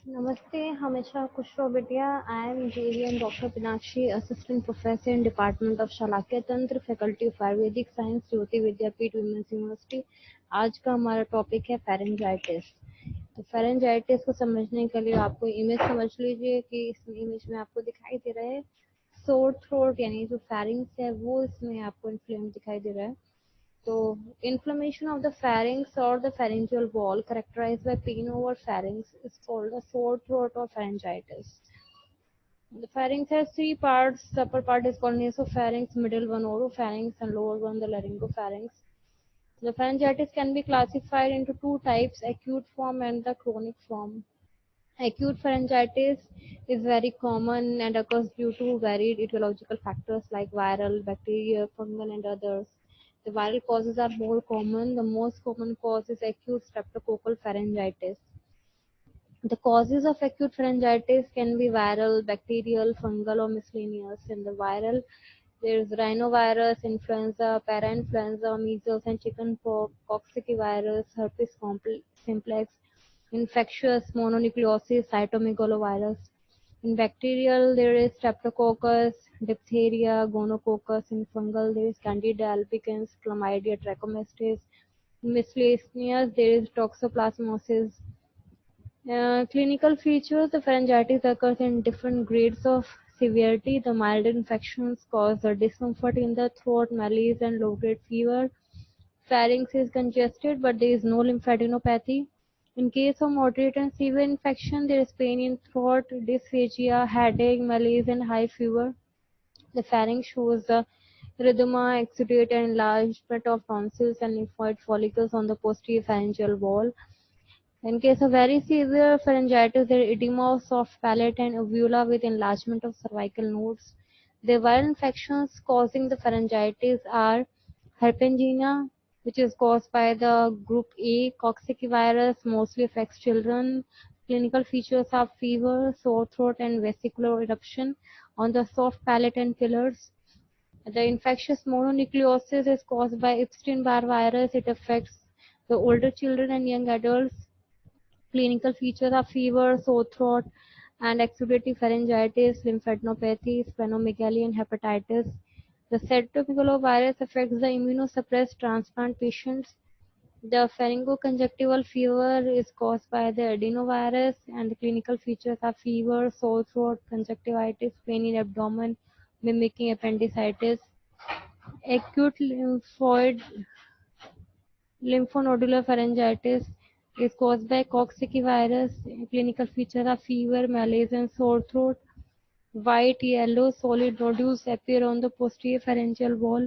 नमस्ते, हमेशा खुश रहो बिटिया। I am JVM doctor Pinakshi, assistant professor in department of Shalakya Tantra, faculty of Ayurvedic science, Jyoti Vidyapeeth women's university. आज का हमारा टॉपिक है फेरेंजाइटिस। तो फेरेंजाइटिस को समझने के लिए आपको इमेज समझ लीजिए कि इस इमेज में आपको दिखाई दे रहा है सोर थ्रोट, यानी जो फेरिंग्स है वो इसमें आपको इन्फ्लेम दिखाई दे रहा है। So, inflammation of the pharynx or the pharyngeal wall characterized by pain over pharynx is called a sore throat or pharyngitis. The pharynx has three parts. The upper part is called nasopharynx, middle one oropharynx, and lower one the laryngopharynx. The pharyngitis can be classified into two types, acute form and the chronic form. Acute pharyngitis is very common and occurs due to varied etiological factors like viral, bacterial, fungal, and others. The viral causes are more common. The most common cause is acute streptococcal pharyngitis. The causes of acute pharyngitis can be viral, bacterial, fungal, or miscellaneous. In the viral, there is rhinovirus, influenza, parainfluenza, measles and chickenpox, coccidiovirus, herpes simplex, infectious mononucleosis, cytomegalovirus. In bacterial, there is streptococcus, diphtheria, gonococcus. In fungal, there is candida albicans, chlamydia trachomatis. In miscellaneous, there is toxoplasmosis. Clinical features: the pharyngitis occurs in different grades of severity. The mild infections cause the discomfort in the throat, malaise, and low-grade fever. Pharynx is congested, but there is no lymphadenopathy. In case of moderate and severe infection, there is pain in throat, dysphagia, headache, malaise, and high fever. The pharynx shows the erythema, exudate, and enlargement of tonsils and lymphoid follicles on the posterior pharyngeal wall. In case of very severe pharyngitis, there is edema of soft palate and uvula with enlargement of cervical nodes. The viral infections causing the pharyngitis are herpesingina, which is caused by the group A coccidiovirus, mostly affects children. Clinical features are fever, sore throat, and vesicular eruption on the soft palate and fillers. The infectious mononucleosis is caused by Epstein-Barr virus. It affects the older children and young adults. Clinical features are fever, sore throat, and exudative pharyngitis, lymphadenopathy, splenomegaly, and hepatitis. The cytomegalovirus affects the immunosuppressed transplant patients. The pharyngoconjunctival fever is caused by the adenovirus, and the clinical features are fever, sore throat, conjunctivitis, pain in abdomen, mimicking appendicitis. Acute lymphonodular pharyngitis is caused by coccidiovirus. Clinical features are fever, malaise, and sore throat. White, yellow, solid nodules appear on the posterior pharyngeal wall.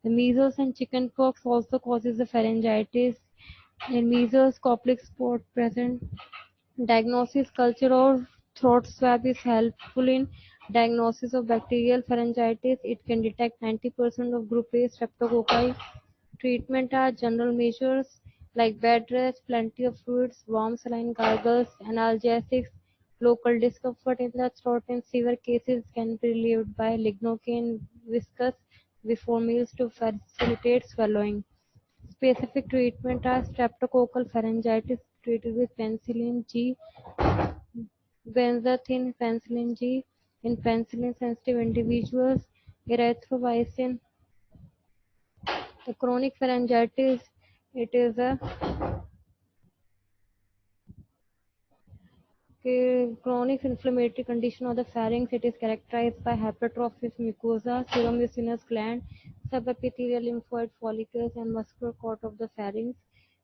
The measles and chickenpox also causes the pharyngitis. In measles, Koplik spot present. Diagnosis: culture or throat swab is helpful in diagnosis of bacterial pharyngitis. It can detect 90% of group A streptococci. Treatment are general measures like bed rest, plenty of fluids, warm saline gargles, analgesics. Local discomfort in the throat in severe cases can be relieved by lignocaine viscous before meals to facilitate swallowing. Specific treatment are streptococcal pharyngitis treated with penicillin G, benzathine penicillin G in penicillin-sensitive individuals, erythromycin. The chronic pharyngitis, it is a chronic inflammatory condition of the pharynx. It is characterized by hypertrophic mucosa, seromucinous gland, subepithelial lymphoid follicles, and muscular cord of the pharynx.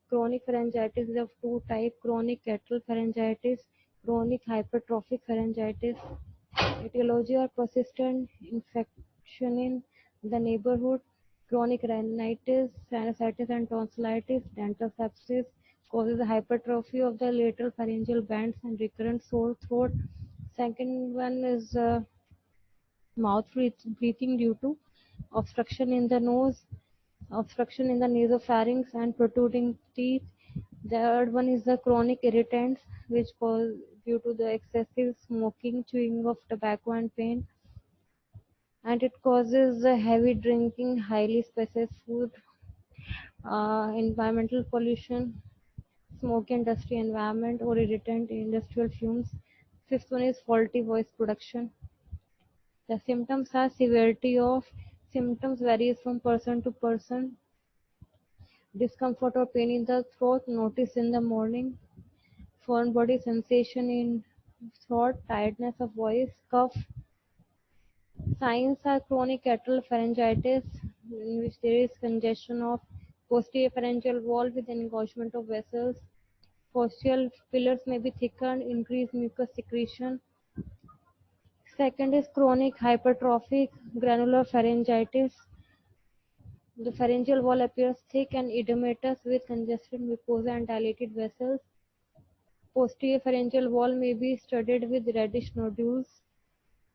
Chronic pharyngitis is of two types: chronic atrial pharyngitis, chronic hypertrophic pharyngitis. Etiology or persistent infection in the neighborhood, chronic rhinitis, sinusitis and tonsillitis, dental sepsis causes hypertrophy of the lateral pharyngeal bands and recurrent sore throat. Second one is mouth breathing due to obstruction in the nose, obstruction in the nasopharynx and protruding teeth. The third one is the chronic irritants which cause due to the excessive smoking, chewing of tobacco and pain, and it causes heavy drinking, highly spicy food, environmental pollution. smoky industry environment or irritant industrial fumes. Fifth one is faulty voice production. The symptoms are severity of symptoms varies from person to person. Discomfort or pain in the throat, notice in the morning. Foreign body sensation in throat, tiredness of voice, cough. Signs are chronic atrial pharyngitis, in which there is congestion of posterior pharyngeal wall with engorgement of vessels. Postural pillars may be thickened, increased mucus secretion. Second is chronic hypertrophic granular pharyngitis. The pharyngeal wall appears thick and edematous with congested mucosa and dilated vessels. Posterior pharyngeal wall may be studded with reddish nodules.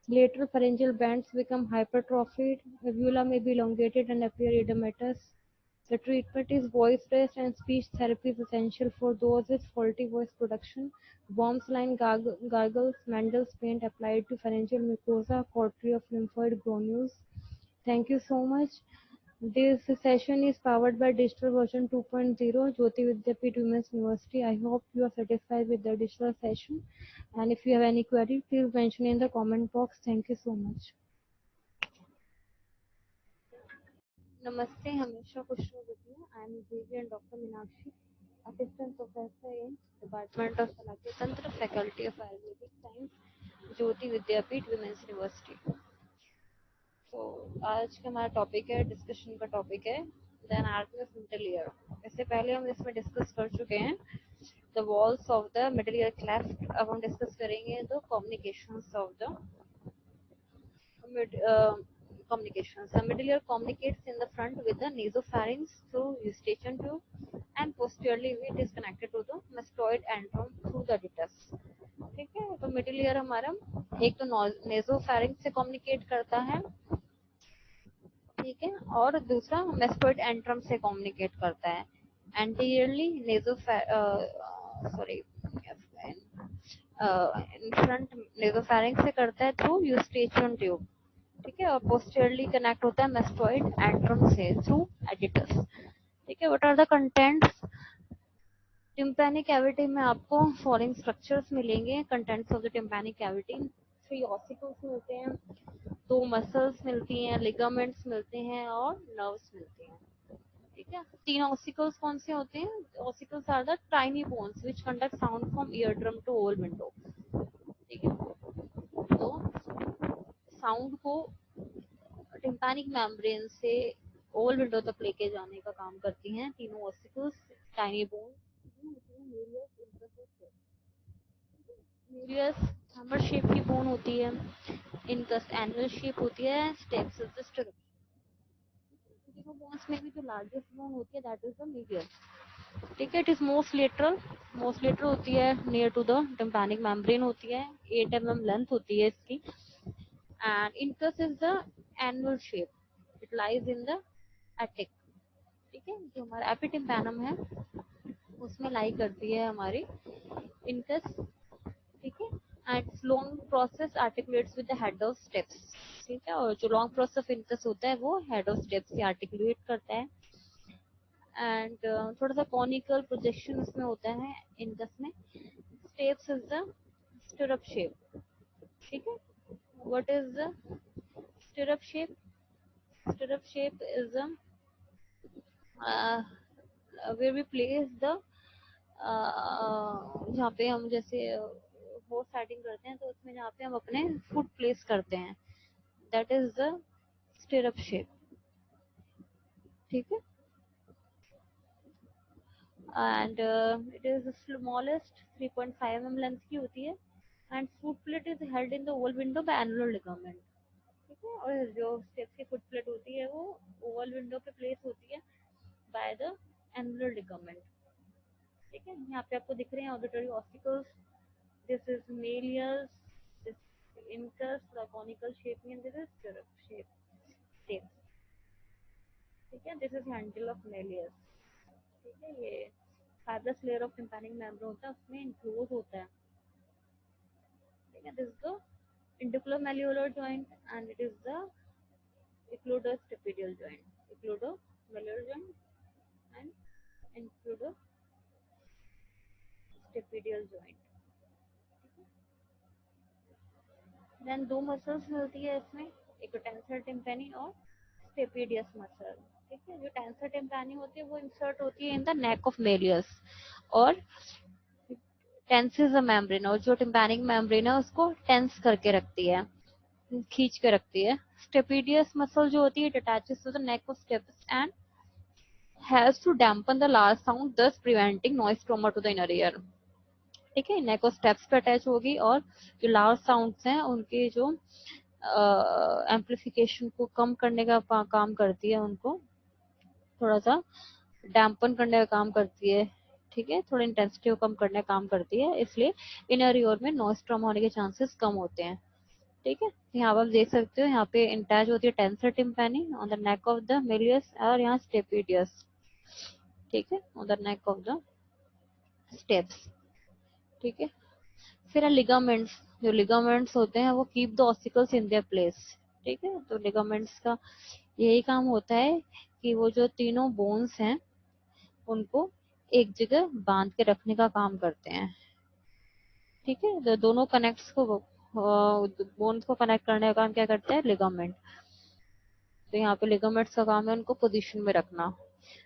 Lateral pharyngeal bands become hypertrophied. Uvula may be elongated and appear edematous. The treatment is voice rest and speech therapy is essential for those with faulty voice production. Warm saline gargles, Mandel's paint applied to pharyngeal mucosa, cautery of lymphoid granules. Thank you so much. This session is powered by digital version 2.0 Jyoti Vidyapeeth Women's University. I hope you are satisfied with the digital session. And if you have any query, please mention in the comment box. Thank you so much. Namaste, Hamisha Kushro Vidya. I am Xavier and Dr. Minakshi, Assistant Professor in Department of Salakya Tantra, Faculty of Ayurvedic Science, Jyoti Vidyapeeth Women's University. तो आज का हमारा topic है, discussion का topic है the anatomy of middle ear. इससे पहले हम इसमें डिस्कस कर चुके हैं the walls of the middle ear cleft. अब हम डिस्कस करेंगे the communications of the communications. The middle ear communicates in the front with the nasopharynx through eustachian tube and posteriorly it is connected to the mastoid antrum through the ditus. ठीक है, तो middle ear हमारा एक तो नेजोफैरिंक्स से communicate करता है, ठीक है, और दूसरा मेस्टोइड एंट्रम से कम्युनिकेट करता है. एंटीरियरली इन फ्रंट नेजोफैरिंक्स से करता है थ्रू यूस्टेचियन ट्यूब, ठीक है, और पोस्टीरियरली कनेक्ट होता है मेस्टोइड एंट्रम से थ्रू एडिटस. ठीक है, what are the contents? Tympanic cavity में आपको फॉलोइंग स्ट्रक्चर्स मिलेंगे. Contents of the tympanic cavity: 3 ossicles मिलते हैं, 2 मसल्स मिलती हैं, लिगामेंट्स मिलते हैं और नर्व्स मिलते हैं. ठीक है, 3 ऑसिकल्स कौन से होते हैं? Ossicles are the tiny bones which conduct sound from ear drum to oval window. ठीक है, तो साउंड को टिम्पैनिक मेम्ब्रेन से ओवल विंडो तक लेके जाने का काम करती हैं तीनों ossicles. Tiny bone nucleus hammer shape की बोन होती है, इनकस एनुअल शेप होती है, स्टेप्स इज द स्टिरअप. तीनों बोन्स में भी जो लार्जेस्ट बोन होती है दैट इज द मीडियस. ठीक है, इट इज मोस्ट लेटरल होती है, near to the tympanic membrane होती है, 8 mm लेंथ होती है इसकी. And incus is the anvil shape, it lies in the attic. ठीक है, जो हमारा एपिटिम्पैनम है उसमें लाई करती है हमारी इनकस. ठीक है, and long process articulates with the head of steps. ठीक है, और जो लॉन्ग प्रोसेस ऑफ इनकस होता है वो हेड ऑफ स्टेप्स से आर्टिकुलेट करता है. एंड थोड़ा सा कॉनिकल प्रोजेक्शन उसमें होता है इनकस में. Steps is the stirrup shape. ठीक है, what is the stirrup shape? Stirrup shape is the where we place the जहाँ पे हम जैसे हॉर्स राइडिंग करते हैं तो उसमें जहाँ पे हम अपने फुट प्लेस करते हैं that is the stirrup shape. ठीक है, and it is smallest 3.5 mm length की होती है and foot plate is held in the oval window by annular ligament. ठीक है, और जो स्टेप की फुट प्लेट होती है वो ओवल विंडो पे प्लेस होती है बाय द एनुलर लिगामेंट. ठीक है, यहाँ पे आपको दिख रहे हैं auditory ossicles. This is malleus, this incus, the conical shape, and this is stirrup shape. ठीक है, this is handle of malleus. ठीक है, ये fibrous layer of tympanic membrane होता है उसमें इंक्लोज होता है. ठीक है, this is the incudomalleolar joint and it is the incudostapedial joint. Incudomalleolar joint and incudostapedial joint. Then दो मसल्स मिलती है इसमें, एक टेंसर टिम्पैनी और स्टेपिडियस मसल। ठीक है, जो टेंसर टिम्पैनी होती है वो इंसर्ट होती है in the neck of Méliès, और टेंसेस द मेम्ब्रेन, और जो टिम्पैनिक मेम्ब्रेन है उसको टेंस करके रखती है, खींच के रखती है। स्टेपिडियस मसल जो होती है it attaches to the neck of stapes and has to dampen the large sound, thus preventing noise trauma to the inner ear। ठीक है, नेक ऑफ स्टेप्स पे अटैच होगी, और जो लार्ज साउंड्स हैं उनके जो एम्पलीफिकेशन को कम करने का काम करती है, उनको थोड़ा सा डैम्पन करने का काम करती है। ठीक है, थोड़ा इंटेंसिटी को कम करने का काम करती है, इसलिए इनर ईयर में नॉइस ट्रॉमा होने के चांसेस कम होते हैं। ठीक है, यहाँ पर आप देख सकते हो, यहाँ पे अटैच होती है tensor tympani on the neck of the malleus, और यहाँ स्टेपिडियस। ठीक है, on the neck of the stapes. ठीक है, फिर है लिगामेंट्स। जो लिगामेंट्स होते हैं वो keep the ossicles in their place. ठीक है, तो लिगामेंट्स का यही काम होता है कि वो जो तीनों बोन्स हैं उनको एक जगह बांध के रखने का काम करते हैं। ठीक है, तो दोनों कनेक्ट्स को, बोन्स को कनेक्ट करने का काम क्या करता है, लिगामेंट। तो यहाँ पे लिगामेंट्स का काम है उनको पोजीशन में रखना।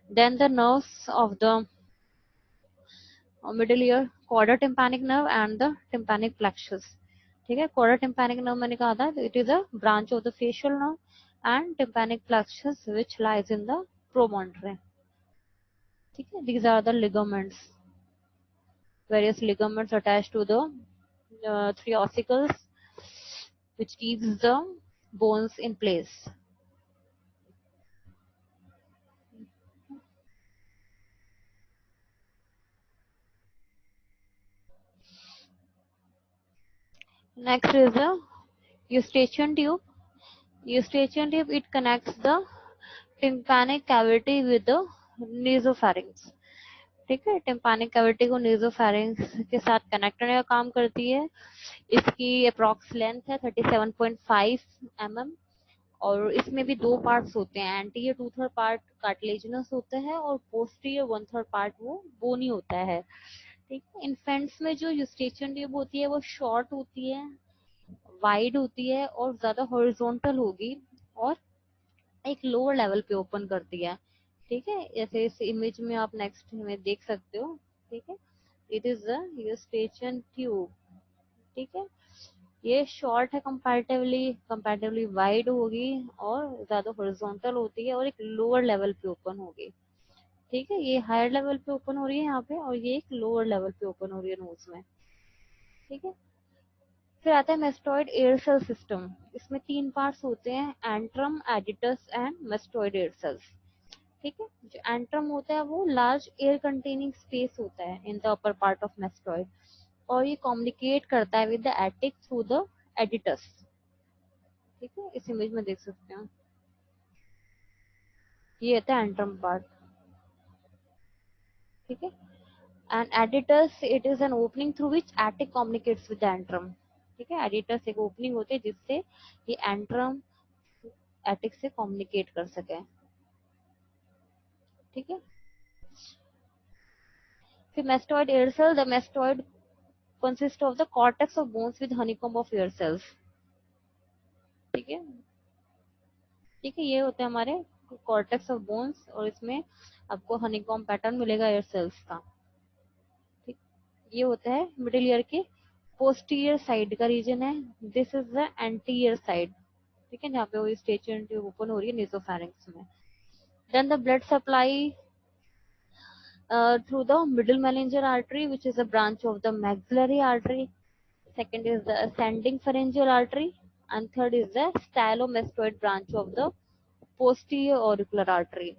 Then the nerves of the middle ear, chorda tympanic nerve and the tympanic plexus. ठीक है, कॉर्डा टिम्पैनिक नर्व मैंने कहा था, it is a branch of the facial nerve and tympanic plexus which lies in the promontory. ठीक है, these are the ligaments, various ligaments attached to the three ossicles which keeps the bones in place. Next is the eustachian tube. Eustachian tube, it connects the tympanic cavity with the nasopharynx। ठीक है, tympanic cavity को नेजोफैरिंक्स के साथ connect करने का काम करती है। इसकी अप्रॉक्स लेंथ है 37.5 mm, और इसमें भी दो पार्ट्स होते हैं, एंटीरियर 2/3 पार्ट कार्टिलेजिनस होता है और पोस्टीरियर 1/3 पार्ट वो बोनी होता है। ठीक है, इन्फेंट्स में जो यूस्टेचियन ट्यूब होती है वो शॉर्ट होती है, वाइड होती है और ज्यादा हॉरिजॉन्टल होगी, और एक लोअर लेवल पे ओपन करती है। ठीक है, जैसे इस इमेज में आप नेक्स्ट में देख सकते हो। ठीक है, it is the Eustachian tube. ठीक है, ये शॉर्ट है कंपैरेटिवली वाइड होगी, और ज्यादा हॉरिजॉन्टल होती है, और एक लोअर लेवल पे ओपन होगी। ठीक है, ये हायर लेवल पे ओपन हो रही है यहाँ पे, और ये एक लोअर लेवल पे ओपन हो रही है नोज में। ठीक है, फिर आता है मेस्टोइड एयर सेल सिस्टम। इसमें तीन पार्ट्स होते हैं, antrum, aditus and mastoid air cells. ठीक है, जो एंट्रम होता है वो लार्ज एयर कंटेनिंग स्पेस होता है in the upper part of mastoid, और ये कम्युनिकेट करता है with the attic through the aditus. ठीक है, इस इमेज में देख सकते हैं, ये होता है एंट्रम पार्ट। ठीक है, and aditus, it is an opening through which attic communicates with antrum. ठीक है, एडिटस एक ओपनिंग होती है जिससे ये एंट्रम एटिक से कम्युनिकेट कर सके। ठीक है, फिर mastoid air cell, the mastoid consist of the cortex of bones with honeycomb of air cells. ठीक है, ठीक है, ये होते हैं हमारे कॉर्टेक्स ऑफ बोन्स, और इसमें आपको हनीकॉम्ब पैटर्न मिलेगा एयर सेल्स का। ठीक, ये होता है मिडिल ईयर के पोस्टीरियर साइड का रीजन है, this is the anterior side. ठीक है, जहाँ पे वो स्टेचियन ट्यूब ओपन हो रही है नेसोफैरिंक्स में। Then the blood supply through the middle meningeal artery, which is a branch of the maxillary artery. Second is the ascending pharyngeal artery, and third is the stylomastoid branch of the posterior auricular artery।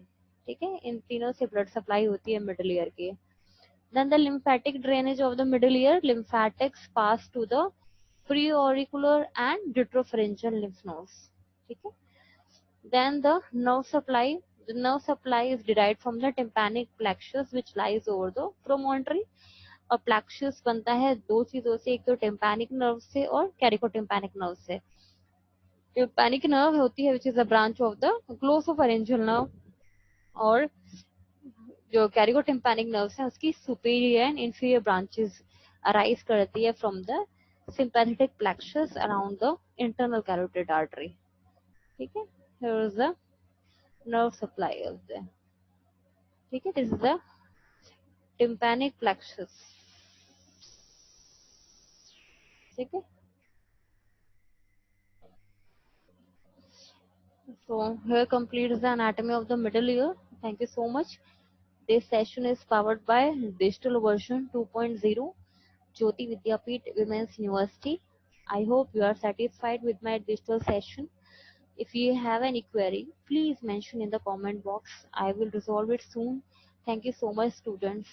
ठीक है, इन तीनों से blood supply होती है middle ear की। Then the lymphatic drainage of the middle ear, lymphatics pass to the preauricular and retropharyngeal lymph nodes। ठीक है, then the nerve supply is derived from the tympanic plexus which lies over the promontory। और plexus बनता है दो चीजों से, एक तो टिम्पैनिक नर्व से और कैरिकोटिम्पैनिक नर्व से। टिम्पैनिक नर्व होती है which is a branch of the glossopharyngeal nerve, और जो कैरिगोटिम्पैनिक नर्व्स है उसकी superior and inferior branches arise करती है from the sympathetic plexus around the internal carotid artery. ठीक है, here is the nerve supply of the, ठीक है, this is the tympanic plexus. ठीक है, so here completes the anatomy of the middle ear. Thank you so much. This session is powered by digital version 2.0 Jyoti Vidyapeeth Women's University. I hope you are satisfied with my digital session. If you have any query, please mention in the comment box. I will resolve it soon. Thank you so much, students.